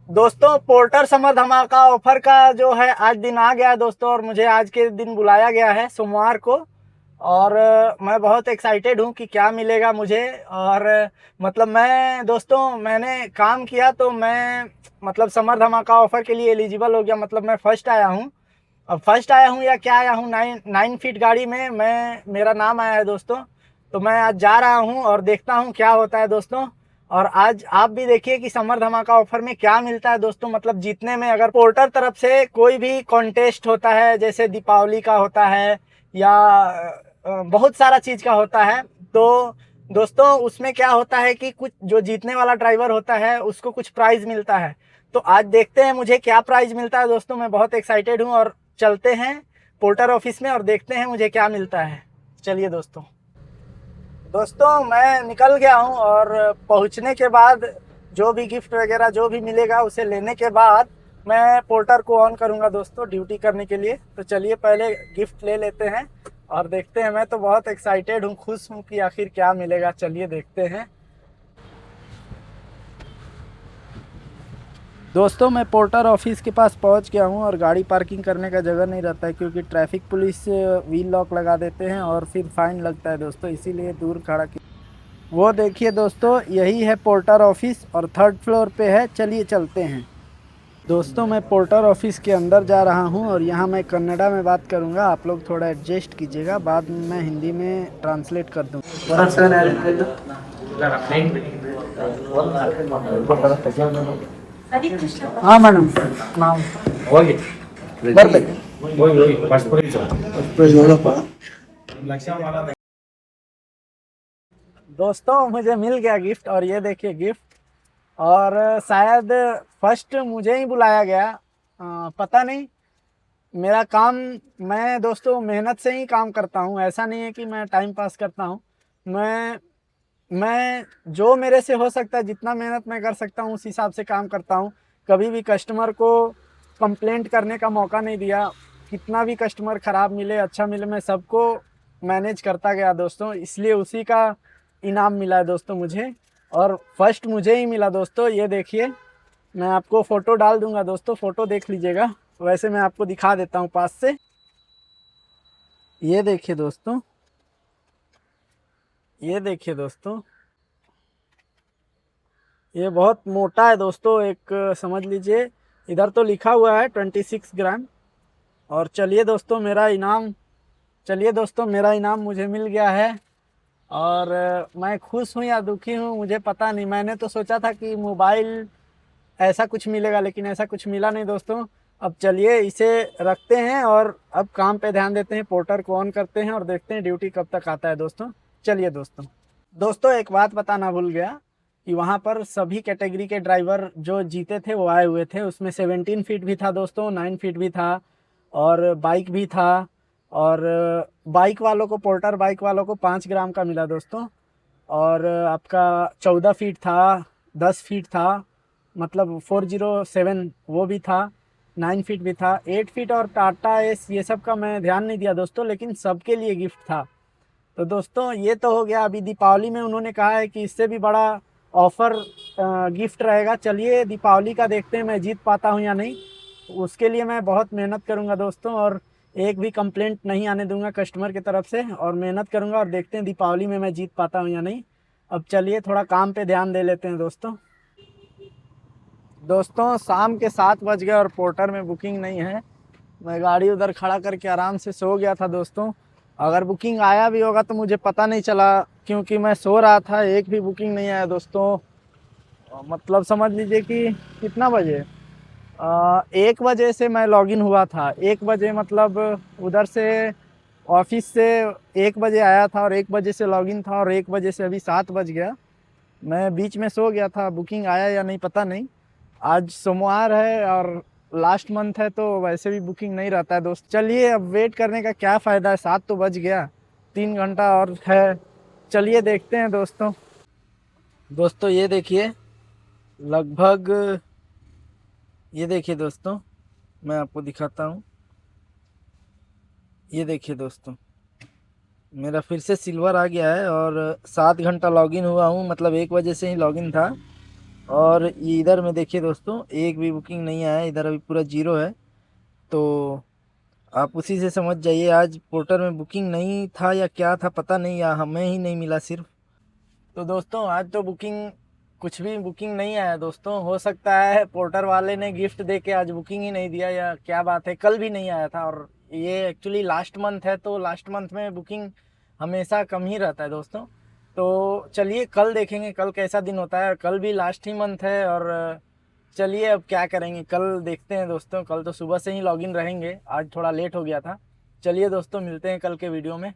दोस्तों porter summer धमाका offer का जो है आज दिन आ गया है दोस्तों, और मुझे आज के दिन बुलाया गया है सोमवार को। और मैं बहुत एक्साइटेड हूँ कि क्या मिलेगा मुझे। और मतलब मैंने काम किया तो मैं मतलब समर धमाका ऑफर के लिए एलिजिबल हो गया। मतलब मैं फर्स्ट आया हूँ। अब फर्स्ट आया हूँ या क्या आया हूँ, 9 फीट गाड़ी में मेरा नाम आया है दोस्तों। तो मैं आज जा रहा हूँ और देखता हूँ क्या होता है दोस्तों। और आज आप भी देखिए कि समर धमाका ऑफर में क्या मिलता है दोस्तों। मतलब जीतने में अगर पोर्टर तरफ से कोई भी कॉन्टेस्ट होता है, जैसे दीपावली का होता है या बहुत सारा चीज़ का होता है, तो दोस्तों उसमें क्या होता है कि कुछ जो जीतने वाला ड्राइवर होता है उसको कुछ प्राइज़ मिलता है। तो आज देखते हैं मुझे क्या प्राइज़ मिलता है दोस्तों। मैं बहुत एक्साइटेड हूँ और चलते हैं पोर्टर ऑफिस में और देखते हैं मुझे क्या मिलता है। चलिए दोस्तों। दोस्तों मैं निकल गया हूँ और पहुँचने के बाद जो भी गिफ्ट वगैरह जो भी मिलेगा उसे लेने के बाद मैं पोर्टर को ऑन करूँगा दोस्तों ड्यूटी करने के लिए। तो चलिए पहले गिफ्ट ले लेते हैं और देखते हैं। मैं तो बहुत एक्साइटेड हूँ, खुश हूँ कि आखिर क्या मिलेगा। चलिए देखते हैं दोस्तों। मैं पोर्टर ऑफिस के पास पहुंच गया हूं और गाड़ी पार्किंग करने का जगह नहीं रहता है, क्योंकि ट्रैफिक पुलिस व्हील लॉक लगा देते हैं और फिर फाइन लगता है दोस्तों, इसीलिए दूर खड़ा किया। वो देखिए दोस्तों, यही है पोर्टर ऑफिस और थर्ड फ्लोर पे है। चलिए चलते हैं दोस्तों। मैं पोर्टर ऑफिस के अंदर जा रहा हूं और यहाँ मैं कन्नड़ा में बात करूँगा, आप लोग थोड़ा एडजस्ट कीजिएगा, बाद में मैं हिंदी में ट्रांसलेट कर दूँ। हाँ मैडम, नाम ಹೋಗಿ ಬರ್ಬೇಕು। ಹೋಗಿ ಹೋಗಿ ಫಸ್ಟ್ ಪ್ರೈಸ್ दोस्तों मुझे मिल गया गिफ्ट, और ये देखिए गिफ्ट। और शायद फर्स्ट मुझे ही बुलाया गया। पता नहीं। मेरा काम, मैं दोस्तों मेहनत से ही काम करता हूँ, ऐसा नहीं है कि मैं टाइम पास करता हूँ। मैं मैं जो मेरे से हो सकता है, जितना मेहनत मैं कर सकता हूँ उस हिसाब से काम करता हूँ। कभी भी कस्टमर को कंप्लेंट करने का मौका नहीं दिया। कितना भी कस्टमर ख़राब मिले अच्छा मिले, मैं सबको मैनेज करता गया दोस्तों, इसलिए उसी का इनाम मिला है दोस्तों मुझे। और फर्स्ट मुझे ही मिला दोस्तों। ये देखिए, मैं आपको फ़ोटो डाल दूंगा दोस्तों, फ़ोटो देख लीजिएगा। वैसे मैं आपको दिखा देता हूँ पास से। ये देखिए दोस्तों, ये देखिए दोस्तों, ये बहुत मोटा है दोस्तों। एक समझ लीजिए, इधर तो लिखा हुआ है 26 ग्राम। और चलिए दोस्तों मेरा इनाम मुझे मिल गया है। और मैं खुश हूँ या दुखी हूँ मुझे पता नहीं। मैंने तो सोचा था कि मोबाइल ऐसा कुछ मिलेगा, लेकिन ऐसा कुछ मिला नहीं दोस्तों। अब चलिए इसे रखते हैं और अब काम पे ध्यान देते हैं, पोर्टर को ऑन करते हैं और देखते हैं ड्यूटी कब तक आता है दोस्तों। चलिए दोस्तों। दोस्तों एक बात बताना भूल गया कि वहाँ पर सभी कैटेगरी के ड्राइवर जो जीते थे वो आए हुए थे। उसमें 17 फीट भी था दोस्तों, 9 फीट भी था और बाइक भी था। और बाइक वालों को, पोर्टर बाइक वालों को 5 ग्राम का मिला दोस्तों। और आपका 14 फीट था, 10 फीट था, मतलब 407 वो भी था, 9 फीट भी था, 8 फीट और टाटा एस ये सब का मैं ध्यान नहीं दिया दोस्तों, लेकिन सबके लिए गिफ्ट था। तो दोस्तों ये तो हो गया। अभी दीपावली में उन्होंने कहा है कि इससे भी बड़ा ऑफर गिफ्ट रहेगा। चलिए दीपावली का देखते हैं मैं जीत पाता हूँ या नहीं। उसके लिए मैं बहुत मेहनत करूँगा दोस्तों, और एक भी कंप्लेंट नहीं आने दूंगा कस्टमर की तरफ से, और मेहनत करूँगा और देखते हैं दीपावली में मैं जीत पाता हूँ या नहीं। अब चलिए थोड़ा काम पे ध्यान दे लेते हैं दोस्तों। दोस्तों शाम के 7 बज गए और पोर्टर में बुकिंग नहीं है। मैं गाड़ी उधर खड़ा करके आराम से सो गया था दोस्तों। अगर बुकिंग आया भी होगा तो मुझे पता नहीं चला, क्योंकि मैं सो रहा था। एक भी बुकिंग नहीं आया दोस्तों। मतलब समझ लीजिए कि कितना बजे, 1 बजे से मैं लॉगिन हुआ था। 1 बजे मतलब उधर से ऑफिस से 1 बजे आया था और 1 बजे से लॉगिन था, और 1 बजे से अभी 7 बज गया। मैं बीच में सो गया था। बुकिंग आया या नहीं पता नहीं। आज सोमवार है और लास्ट मंथ है, तो वैसे भी बुकिंग नहीं रहता है दोस्त। चलिए अब वेट करने का क्या फ़ायदा है, 7 तो बज गया, 3 घंटा और है। चलिए देखते हैं दोस्तों। दोस्तों ये देखिए, लगभग, ये देखिए दोस्तों, मैं आपको दिखाता हूँ। ये देखिए दोस्तों, मेरा फिर से सिल्वर आ गया है और 7 घंटा लॉगिन हुआ हूँ, मतलब 1 बजे से ही लॉगिन था। और ये इधर में देखिए दोस्तों, एक भी बुकिंग नहीं आया, इधर अभी पूरा जीरो है। तो आप उसी से समझ जाइए आज पोर्टर में बुकिंग नहीं था या क्या था पता नहीं, या हमें ही नहीं मिला सिर्फ। तो दोस्तों आज तो बुकिंग, कुछ भी बुकिंग नहीं आया दोस्तों। हो सकता है पोर्टर वाले ने गिफ्ट दे के आज बुकिंग ही नहीं दिया, या क्या बात है, कल भी नहीं आया था। और ये एक्चुअली लास्ट मंथ है, तो लास्ट मंथ में बुकिंग हमेशा कम ही रहता है दोस्तों। तो चलिए कल देखेंगे कल कैसा दिन होता है। कल भी लास्ट ही मंथ है, और चलिए अब क्या करेंगे, कल देखते हैं दोस्तों। कल तो सुबह से ही लॉगिन रहेंगे, आज थोड़ा लेट हो गया था। चलिए दोस्तों मिलते हैं कल के वीडियो में।